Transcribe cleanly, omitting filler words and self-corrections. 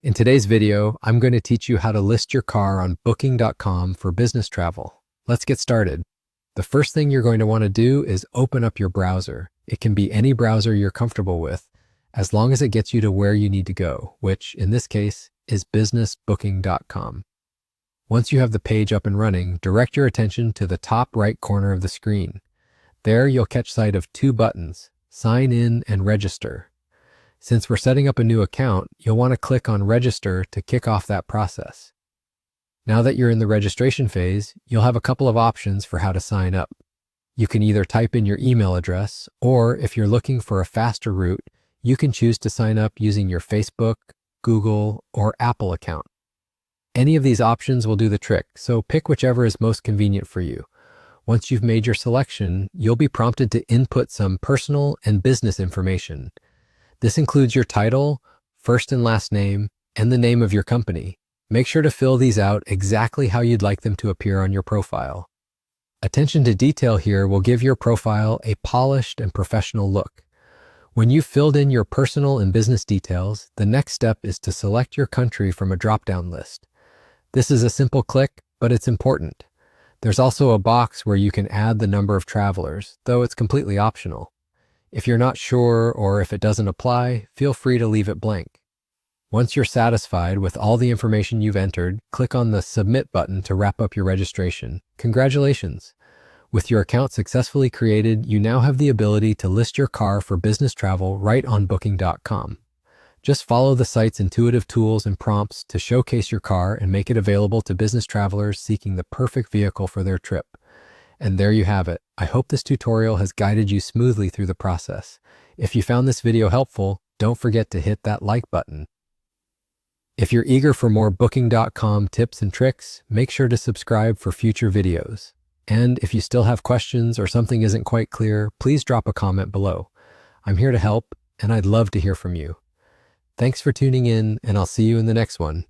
In today's video, I'm going to teach you how to list your car on Booking.com for business travel. Let's get started. The first thing you're going to want to do is open up your browser. It can be any browser you're comfortable with, as long as it gets you to where you need to go, which in this case is businessbooking.com. Once you have the page up and running, direct your attention to the top right corner of the screen. There you'll catch sight of two buttons, Sign In and Register. Since we're setting up a new account, you'll want to click on Register to kick off that process. Now that you're in the registration phase, you'll have a couple of options for how to sign up. You can either type in your email address, or if you're looking for a faster route, you can choose to sign up using your Facebook, Google, or Apple account. Any of these options will do the trick, so pick whichever is most convenient for you. Once you've made your selection, you'll be prompted to input some personal and business information. This includes your title, first and last name, and the name of your company. Make sure to fill these out exactly how you'd like them to appear on your profile. Attention to detail here will give your profile a polished and professional look. When you've filled in your personal and business details, the next step is to select your country from a drop-down list. This is a simple click, but it's important. There's also a box where you can add the number of travelers, though it's completely optional. If you're not sure or if it doesn't apply, feel free to leave it blank. Once you're satisfied with all the information you've entered, click on the Submit button to wrap up your registration. Congratulations! With your account successfully created, you now have the ability to list your car for business travel right on Booking.com. Just follow the site's intuitive tools and prompts to showcase your car and make it available to business travelers seeking the perfect vehicle for their trip. And there you have it. I hope this tutorial has guided you smoothly through the process. If you found this video helpful, don't forget to hit that like button. If you're eager for more Booking.com tips and tricks, make sure to subscribe for future videos. And if you still have questions or something isn't quite clear, please drop a comment below. I'm here to help, and I'd love to hear from you. Thanks for tuning in, and I'll see you in the next one.